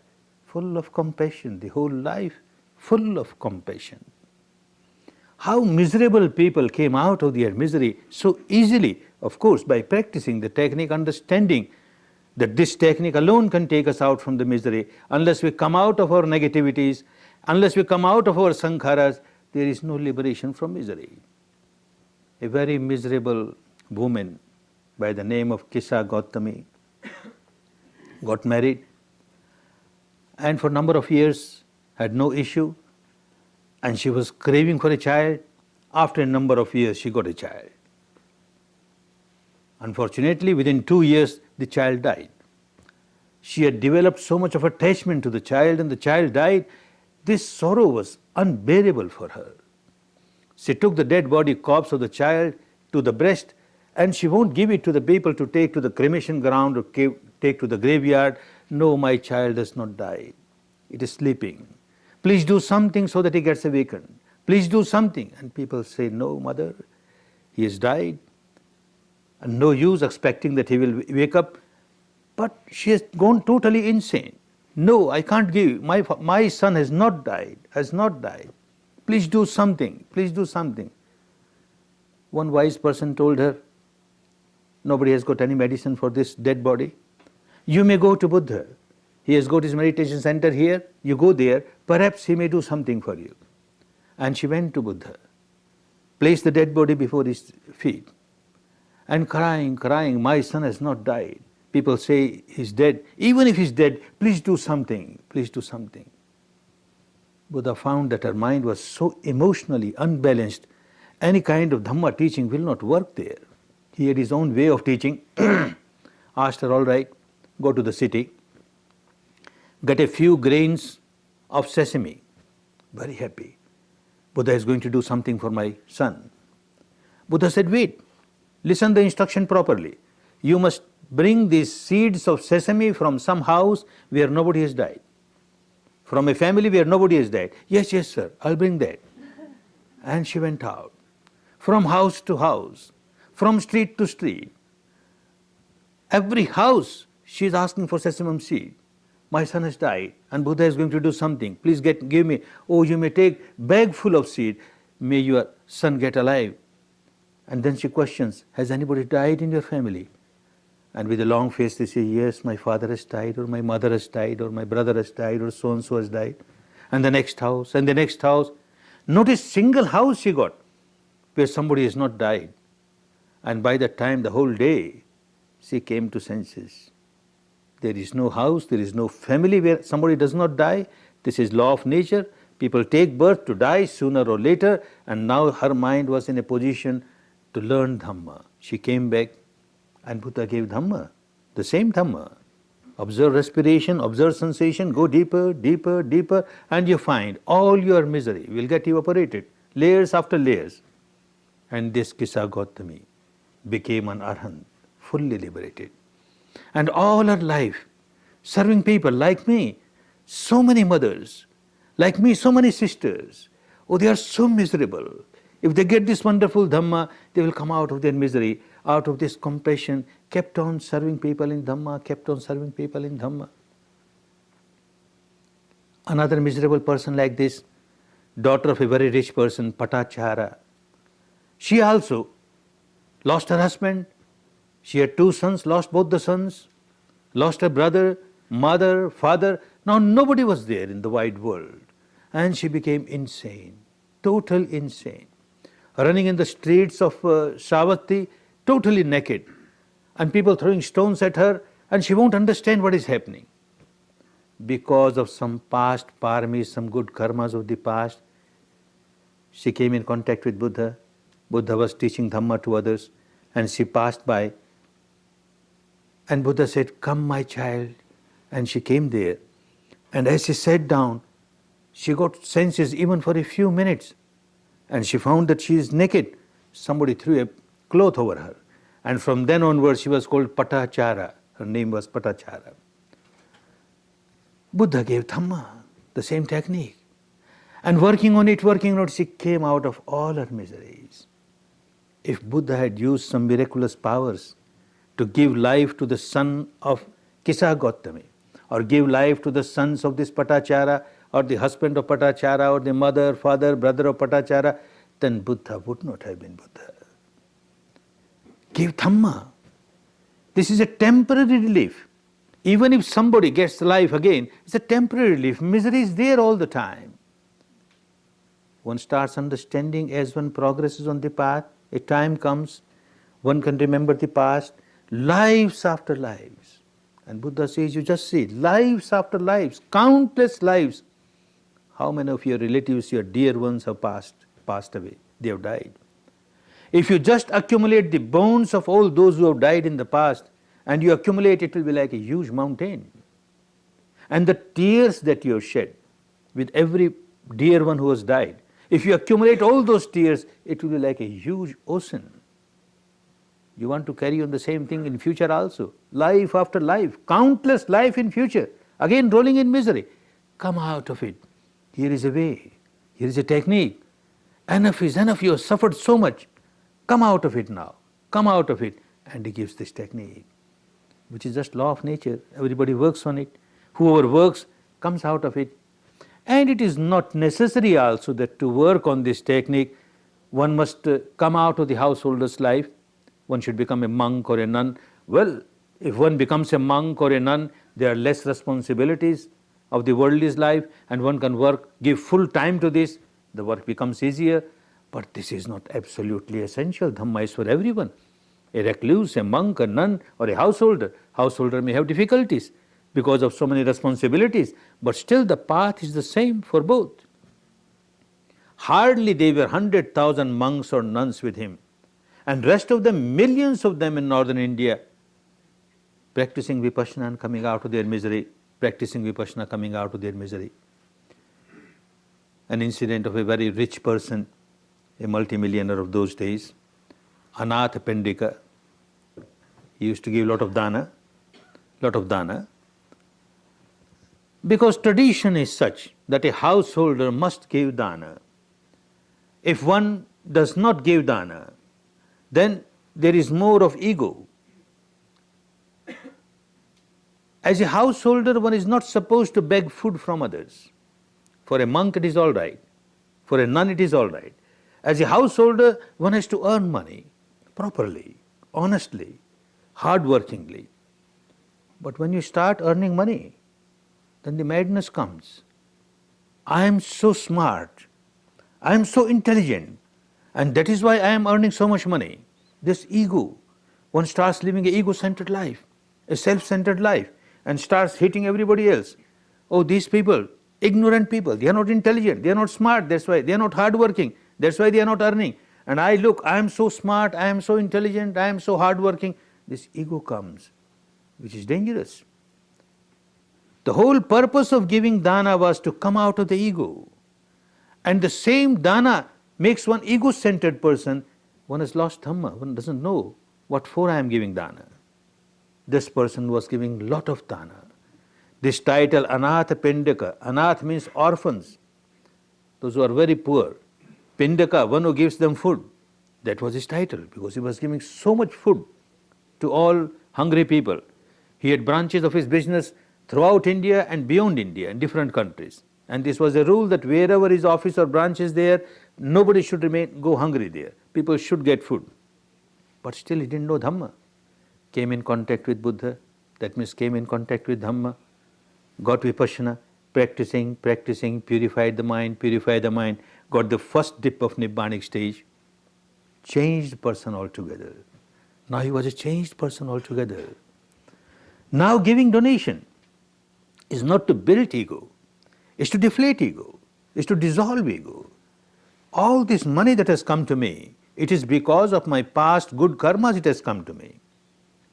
Full of compassion, the whole life full of compassion. How miserable people came out of their misery so easily, of course, by practicing the technique, understanding that this technique alone can take us out from the misery. Unless we come out of our negativities, unless we come out of our sankharas, there is no liberation from misery. A very miserable woman by the name of Kisa Gautami got married, and for a number of years had no issue, and she was craving for a child. After a number of years she got a child. Unfortunately, within 2 years the child died. She had developed so much of attachment to the child, and the child died. This sorrow was unbearable for her. She took the dead body corpse of the child to the breast, and she won't give it to the people to take to the cremation ground or take to the graveyard. No, my child has not died. It is sleeping. Please do something so that he gets awakened. Please do something. And people say, no, mother, he has died. And no use expecting that he will wake up. But she has gone totally insane. No, I can't give. My son has not died, has not died. Please do something, please do something. One wise person told her, nobody has got any medicine for this dead body. You may go to Buddha. He has got his meditation center here. You go there, perhaps he may do something for you. And she went to Buddha, placed the dead body before his feet, and crying, my son has not died. People say he's dead. Even if he's dead, please do something, please do something. Buddha found that her mind was so emotionally unbalanced, any kind of Dhamma teaching will not work there. He had his own way of teaching. Asked her, all right, go to the city, get a few grains of sesame. Very happy. Buddha is going to do something for my son. Buddha said, wait, listen the instruction properly. You must bring these seeds of sesame from some house where nobody has died. From a family where nobody has died. Yes, yes, sir, I'll bring that. And she went out. From house to house, from street to street. Every house she is asking for sesame seed. My son has died and Buddha is going to do something. Please give me. Oh, you may take bag full of seed. May your son get alive. And then she questions, has anybody died in your family? And with a long face they say, yes, my father has died, or my mother has died, or my brother has died, or so-and-so has died. And the next house, and the next house. Not a single house she got where somebody has not died. And by that time, the whole day, she came to senses. There is no house, there is no family where somebody does not die. This is law of nature. People take birth to die sooner or later, and now her mind was in a position to learn Dhamma. She came back, and Buddha gave Dhamma, the same Dhamma. Observe respiration, observe sensation, go deeper, deeper, deeper, and you find all your misery will get evaporated, layers after layers. And this Kisa Gautami became an Arhat, fully liberated. And all her life, serving people like me, so many mothers, like me, so many sisters, oh, they are so miserable. If they get this wonderful Dhamma, they will come out of their misery, out of this compassion, kept on serving people in Dhamma, kept on serving people in Dhamma. Another miserable person like this, daughter of a very rich person, Patachara. She also lost her husband. She had 2 sons, lost both the sons, lost her brother, mother, father. Now nobody was there in the wide world. And she became insane, total insane. Running in the streets of Savatthi, totally naked. And people throwing stones at her, and she won't understand what is happening. Because of some past paramis, some good karmas of the past, she came in contact with Buddha. Buddha was teaching Dhamma to others. and she passed by. And Buddha said, "Come, my child." And she came there. And as she sat down, she got senses even for a few minutes. And she found that she is naked. Somebody threw a cloth over her. And from then onwards, she was called Patachara. Her name was Patachara. Buddha gave Dhamma, the same technique. And working on it, she came out of all her miseries. If Buddha had used some miraculous powers to give life to the son of Kisa Gautami, or give life to the sons of this Patachara, or the husband of Patachara, or the mother, father, brother of Patachara, then Buddha would not have been Buddha. Give Dhamma. This is a temporary relief. Even if somebody gets life again, it's a temporary relief. Misery is there all the time. One starts understanding as one progresses on the path. A time comes, one can remember the past, lives after lives. And Buddha says, you just see, lives after lives, countless lives. How many of your relatives, your dear ones have passed away? They have died. If you just accumulate the bones of all those who have died in the past, and you accumulate, it will be like a huge mountain. And the tears that you have shed with every dear one who has died, if you accumulate all those tears, it will be like a huge ocean. You want to carry on the same thing in future also. Life after life, countless life in future, again rolling in misery. Come out of it. Here is a way. Here is a technique. Enough is enough. You have suffered so much. Come out of it now. Come out of it. And he gives this technique, which is just law of nature. Everybody works on it. Whoever works comes out of it. And it is not necessary also that to work on this technique, one must come out of the householder's life. One should become a monk or a nun. Well, if one becomes a monk or a nun, there are less responsibilities of the worldly's life, and one can work, give full time to this. The work becomes easier. But this is not absolutely essential. Dhamma is for everyone. A recluse, a monk, a nun, or a householder. Householder may have difficulties because of so many responsibilities, but still the path is the same for both. Hardly there were 100,000 monks or nuns with him, and rest of them, millions of them in northern India, practicing Vipassana and coming out of their misery, practicing Vipassana, coming out of their misery. An incident of a very rich person, a multimillionaire of those days, Anath Pendika. He used to give lot of dana, because tradition is such that a householder must give dana. If one does not give dana, then there is more of ego. As a householder, one is not supposed to beg food from others. For a monk it is all right, for a nun it is all right. As a householder, one has to earn money properly, honestly, hard-workingly. But when you start earning money, then the madness comes. I am so smart, I am so intelligent, and that is why I am earning so much money. This ego, one starts living an ego-centered life, a self-centered life, and starts hating everybody else. Oh, these people, ignorant people, they are not intelligent, they are not smart, that's why they are not hard-working, that's why they are not earning. And I look, I am so smart, I am so intelligent, I am so hard-working. This ego comes, which is dangerous. The whole purpose of giving dana was to come out of the ego. And the same dana makes one ego-centered person. One has lost Dhamma, one doesn't know what for I am giving dana. This person was giving lot of dana. This title, Anath Pendika, Anath means orphans, those who are very poor. Pendika, one who gives them food. That was his title, because he was giving so much food to all hungry people. He had branches of his business throughout India and beyond India in different countries. And this was a rule that wherever his office or branch is there, nobody should go hungry there. People should get food. But still he didn't know Dhamma. Came in contact with Buddha, that means came in contact with Dhamma, got Vipassana, practicing, purified the mind, got the first dip of Nibbanic stage, changed person altogether. Now he was a changed person altogether. Now giving donation is not to build ego, is to deflate ego, is to dissolve ego. All this money that has come to me, It is because of my past good karmas it has come to me.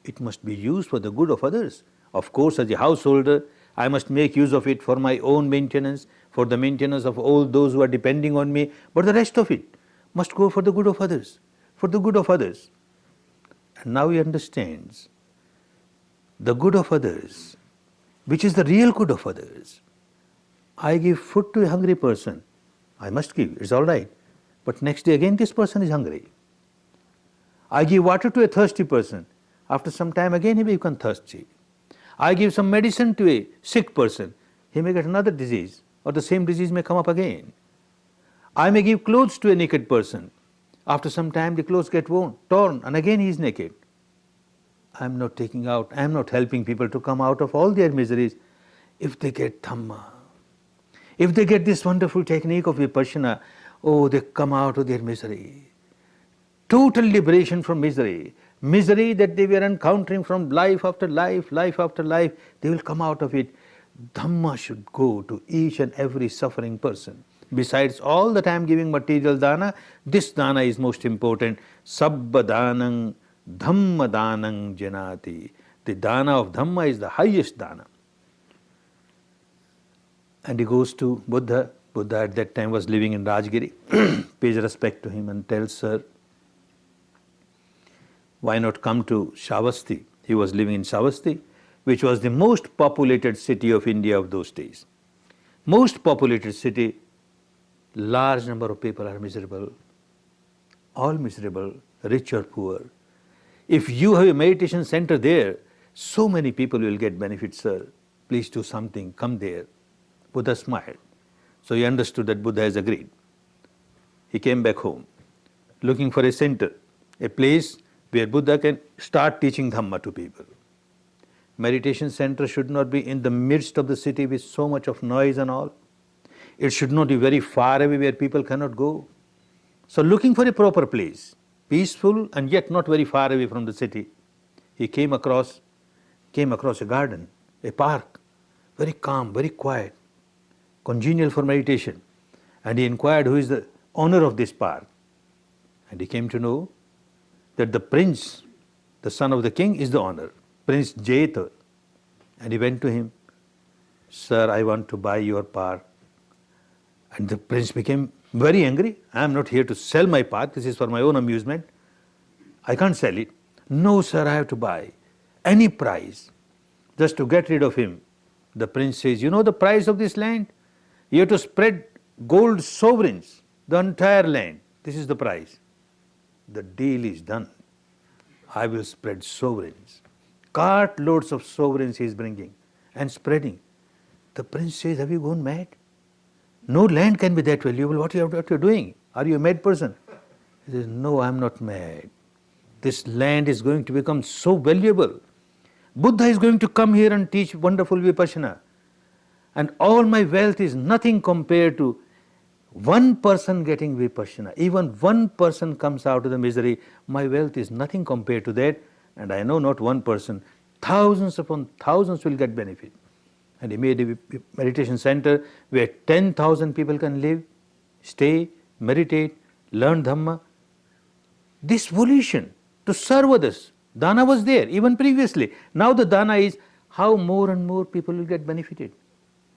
It must be used for the good of others. Of course, as a householder, I must make use of it for my own maintenance, for the maintenance of all those who are depending on me, but the rest of it must go for the good of others, for the good of others. And now he understands the good of others, which is the real good of others. I give food to a hungry person. I must give, it's all right. But next day again this person is hungry. I give water to a thirsty person. After some time again he may become thirsty. I give some medicine to a sick person. He may get another disease, or the same disease may come up again. I may give clothes to a naked person. After some time the clothes get torn and again he is naked. I am not helping people to come out of all their miseries. If they get Dhamma, if they get this wonderful technique of Vipassana, oh, they come out of their misery. Total liberation from misery. Misery that they were encountering from life after life, life after life, they will come out of it. Dhamma should go to each and every suffering person. Besides all that I am giving material dana, this dana is most important. Sabba danang Dhamma danang janati. The dana of Dhamma is the highest dana. And he goes to Buddha. Buddha at that time was living in Rajgiri, pays respect to him and tells, sir, why not come to Shavasti? He was living in Shavasti, which was the most populated city of India of those days. Most populated city, large number of people are miserable, all miserable, rich or poor. If you have a meditation center there, so many people will get benefit, sir. Please do something, come there. Buddha smiled. So he understood that Buddha has agreed. He came back home, looking for a center, a place where Buddha can start teaching Dhamma to people. Meditation center should not be in the midst of the city with so much of noise and all. It should not be very far away where people cannot go. So looking for a proper place, peaceful and yet not very far away from the city, he came across a garden, a park, very calm, very quiet, congenial for meditation. And he inquired who is the owner of this park. And he came to know that the prince, the son of the king, is the owner, Prince Jeta. And he went to him, sir, I want to buy your park. And the prince became very angry. I am not here to sell my park, this is for my own amusement. I can't sell it. No, sir, I have to buy. Any price. Just to get rid of him. The prince says, you know the price of this land? You have to spread gold sovereigns, the entire land. This is the price. The deal is done. I will spread sovereigns. Cart loads of sovereigns he is bringing and spreading. The prince says, have you gone mad? No land can be that valuable. What are you doing? Are you a mad person? He says, no, I am not mad. This land is going to become so valuable. Buddha is going to come here and teach wonderful Vipassana. And all my wealth is nothing compared to one person getting Vipassana. Even one person comes out of the misery. My wealth is nothing compared to that. And I know not one person, thousands upon thousands will get benefit. And he made a meditation center where 10,000 people can live, stay, meditate, learn Dhamma. This volition to serve others, dana was there even previously. Now the dana is how more and more people will get benefited.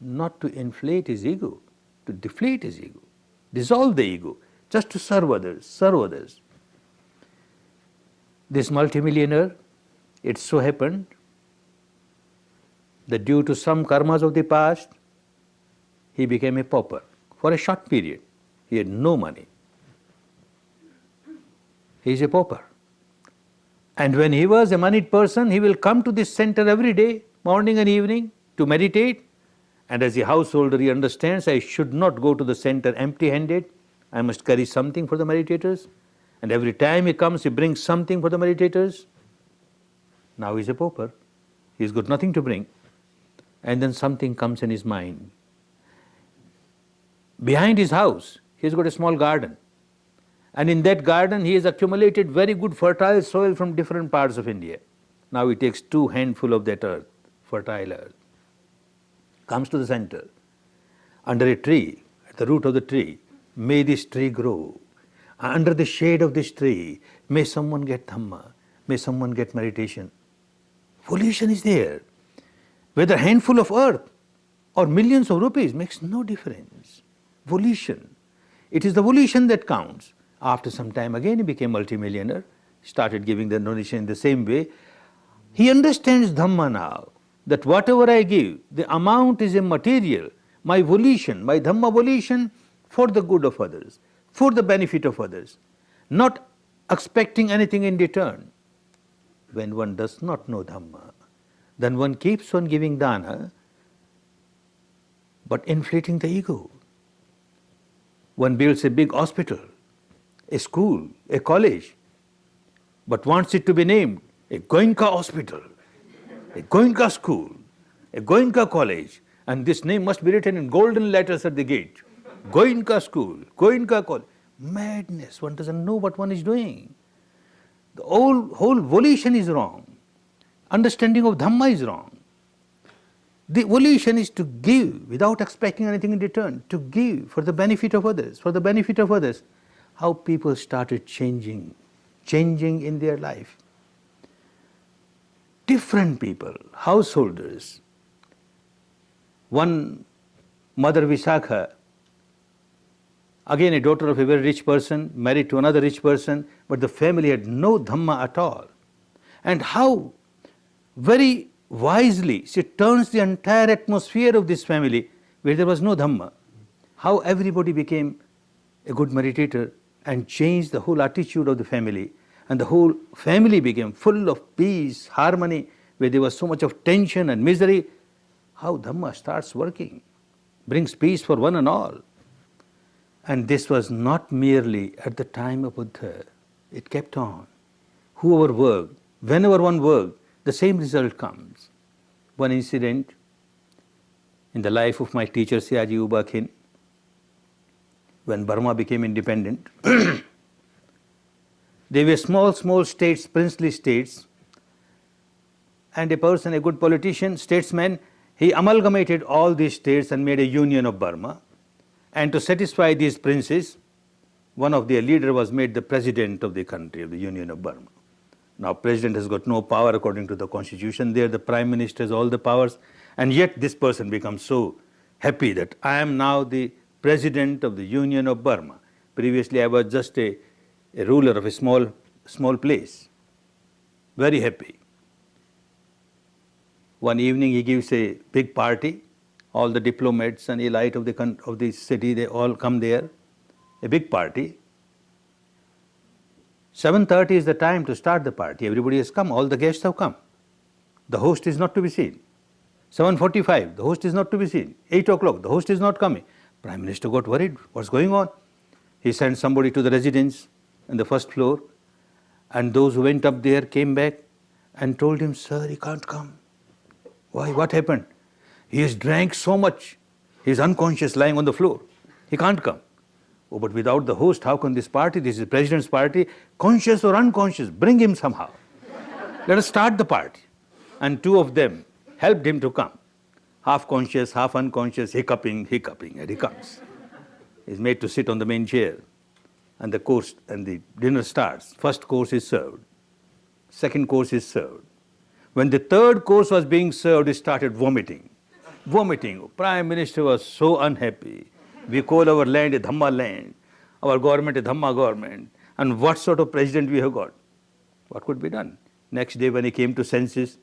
Not to inflate his ego, to deflate his ego, dissolve the ego, just to serve others, serve others. This multimillionaire, it so happened that due to some karmas of the past, he became a pauper for a short period. He had no money. He is a pauper. And when he was a moneyed person, he will come to this center every day, morning and evening, to meditate. And as a householder, he understands, I should not go to the center empty-handed. I must carry something for the meditators. And every time he comes, he brings something for the meditators. Now he is a pauper. He has got nothing to bring. And then something comes in his mind. Behind his house, he has got a small garden. And in that garden, he has accumulated very good fertile soil from different parts of India. Now he takes 2 handfuls of that earth, fertile earth, comes to the center, under a tree, at the root of the tree. May this tree grow. Under the shade of this tree, may someone get Dhamma, may someone get meditation. Volition is there. Whether a handful of earth or millions of rupees makes no difference. Volition. It is the volition that counts. After some time again he became multimillionaire, started giving the donation in the same way. He understands Dhamma now, that whatever I give, the amount is immaterial. My volition, my Dhamma volition, for the good of others, for the benefit of others, not expecting anything in return. When one does not know Dhamma, then one keeps on giving dana, but inflating the ego. One builds a big hospital, a school, a college, but wants it to be named a Goenka hospital, a Goenka school, a Goenka college, and this name must be written in golden letters at the gate. Goenka school, Goenka college. Madness, one doesn't know what one is doing. The whole volition is wrong. Understanding of Dhamma is wrong. The volition is to give without expecting anything in return, to give for the benefit of others, for the benefit of others. How people started changing in their life. Different people, householders. One Mother Visakha, again a daughter of a very rich person, married to another rich person, but the family had no Dhamma at all. And how very wisely she turns the entire atmosphere of this family where there was no Dhamma. How everybody became a good meditator and changed the whole attitude of the family, and the whole family became full of peace, harmony, where there was so much of tension and misery. How Dhamma starts working, brings peace for one and all. And this was not merely at the time of Buddha, it kept on. Whoever worked, whenever one worked, the same result comes. One incident in the life of my teacher Siaji Uba Khin, when Burma became independent, they were small states, princely states, and a person, a good politician, statesman, he amalgamated all these states and made a union of Burma. And to satisfy these princes, one of their leaders was made the president of the country, of the Union of Burma. Now president has got no power according to the constitution there, the prime minister has all the powers, and yet this person becomes so happy that I am now the president of the Union of Burma. Previously I was just a ruler of a small place. Very happy. One evening he gives a big party, all the diplomats and elite of the city, they all come there, a big party. 7:30 is the time to start the party. Everybody has come, all the guests have come. The host is not to be seen. 7:45, the host is not to be seen. 8 o'clock, the host is not coming. Prime Minister got worried, what's going on? He sent somebody to the residence on the first floor, and those who went up there came back and told him, sir, he can't come. Why, what happened? He has drank so much, he is unconscious lying on the floor. He can't come. Oh, but without the host, how can this party, this is the president's party, conscious or unconscious, bring him somehow. Let us start the party. And two of them helped him to come. Half conscious, half unconscious, hiccuping, and he comes. He's made to sit on the main chair. And the course and the dinner starts. First course is served. Second course is served. When the third course was being served, he started vomiting. Vomiting. Prime Minister was so unhappy. We call our land a Dhamma land, our government a Dhamma government, and what sort of president we have got? What could be done? Next day when he came to senses,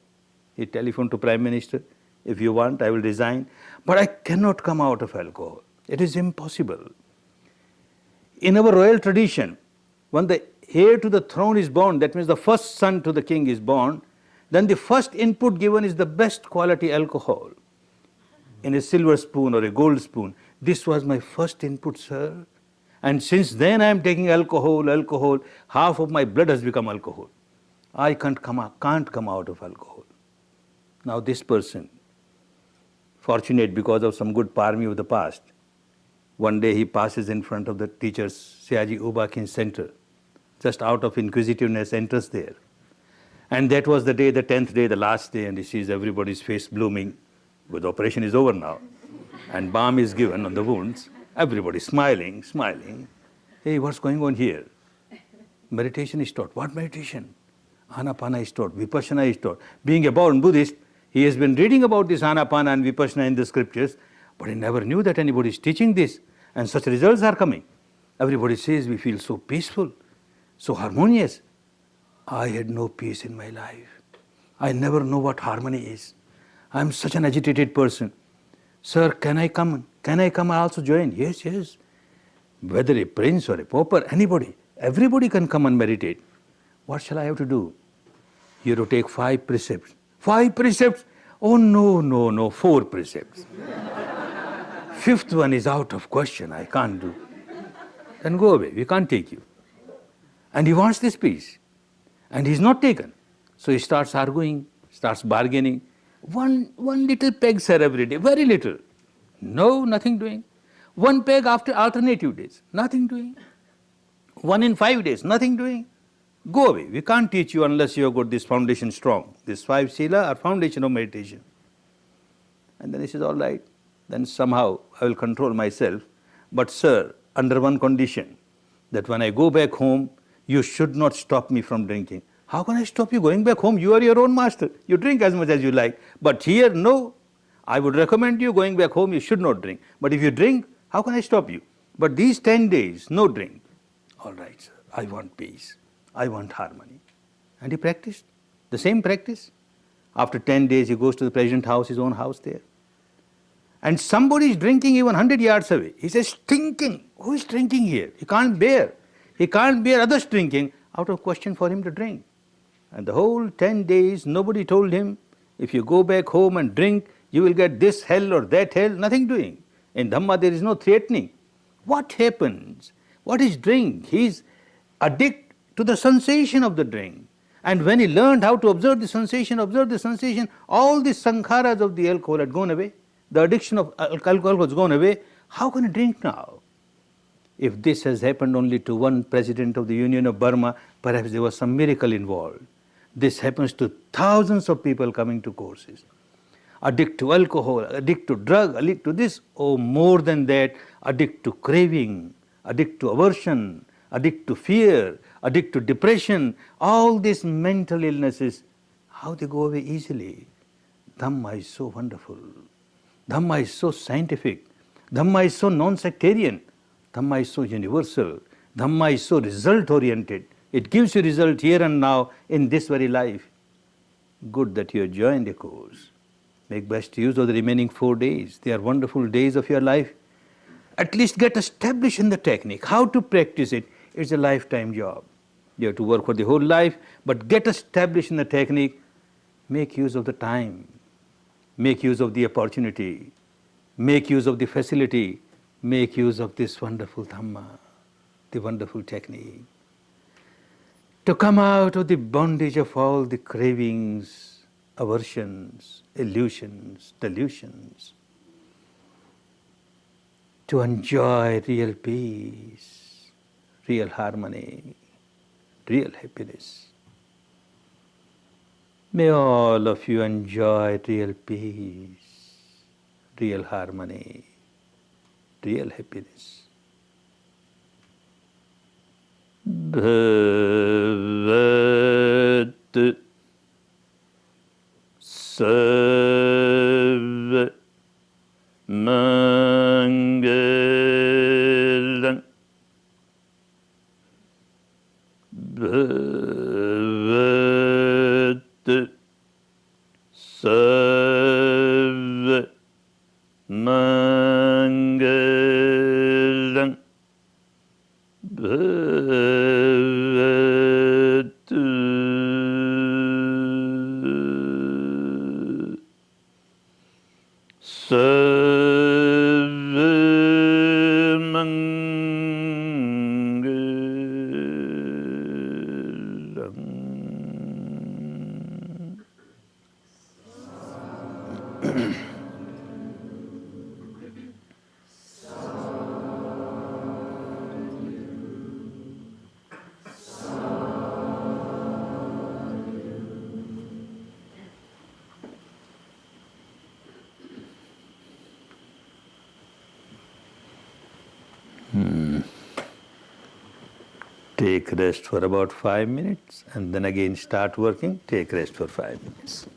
he telephoned to Prime Minister, if you want I will resign, but I cannot come out of alcohol. It is impossible. In our royal tradition, when the heir to the throne is born, that means the first son to the king is born, then the first input given is the best quality alcohol. In a silver spoon or a gold spoon. This was my first input, sir. And since then I am taking alcohol. Half of my blood has become alcohol. I can't come out of alcohol. Now this person, fortunate because of some good parmi of the past, one day he passes in front of the teacher's Siaji Uba Khin center, just out of inquisitiveness enters there. And that was the day, the 10th day, the last day, and he sees everybody's face blooming. But the operation is over now. And balm is given on the wounds. Everybody smiling. Hey, what's going on here? Meditation is taught. What meditation? Anapana is taught. Vipassana is taught. Being a born Buddhist, he has been reading about this Anapana and Vipassana in the scriptures, but he never knew that anybody is teaching this. And such results are coming. Everybody says we feel so peaceful, so harmonious. I had no peace in my life. I never know what harmony is. I am such an agitated person. Sir, can I come? Can I come? I also join. Yes, yes. Whether a prince or a pauper, anybody, everybody can come and meditate. What shall I have to do? You have to take 5 precepts. 5 precepts? Oh, no, no, no, 4 precepts. 5th one is out of question. I can't do. Then go away. We can't take you. And he wants this peace. And he's not taken. So he starts arguing, starts bargaining. One little peg, sir, every day. Very little. No, nothing doing. 1 peg after alternative days. Nothing doing. 1 in 5 days. Nothing doing. Go away. We can't teach you unless you have got this foundation strong. This 5 sila are foundation of meditation. And then he says, all right. Then somehow I will control myself. But sir, under one condition, that when I go back home, you should not stop me from drinking. How can I stop you going back home? You are your own master. You drink as much as you like. But here, no. I would recommend you going back home, you should not drink. But if you drink, how can I stop you? But these 10 days, no drink. All right, sir. I want peace. I want harmony. And he practiced the same practice. After 10 days, he goes to the president house, his own house there. And somebody is drinking even 100 yards away. He says, stinking. Who is drinking here? He can't bear. He can't bear others drinking. Out of question for him to drink. And the whole 10 days, nobody told him, if you go back home and drink, you will get this hell or that hell. Nothing doing. In Dhamma, there is no threatening. What happens? What is drink? He is addicted to the sensation of the drink. And when he learned how to observe the sensation, all the sankharas of the alcohol had gone away. The addiction of alcohol was gone away. How can he drink now? If this has happened only to one president of the Union of Burma, perhaps there was some miracle involved. This happens to thousands of people coming to courses. Addict to alcohol, addict to drug, addict to this, oh, more than that, addict to craving, addict to aversion, addict to fear, addict to depression, all these mental illnesses, how they go away easily. Dhamma is so wonderful. Dhamma is so scientific. Dhamma is so non-sectarian. Dhamma is so universal. Dhamma is so result-oriented. It gives you result here and now in this very life. Good that you have joined the course. Make best use of the remaining 4 days. They are wonderful days of your life. At least get established in the technique. How to practice it, it's a lifetime job. You have to work for the whole life, but get established in the technique. Make use of the time. Make use of the opportunity. Make use of the facility. Make use of this wonderful Dhamma, the wonderful technique. To come out of the bondage of all the cravings, aversions, illusions, delusions. To enjoy real peace, real harmony, real happiness. May all of you enjoy real peace, real harmony, real happiness. Bhavat Sarva Mangalam Bhavat Sarva Mangalam Bhavatu Sarva Mangalam. Take rest for about 5 minutes and then again start working. Take rest for 5 minutes.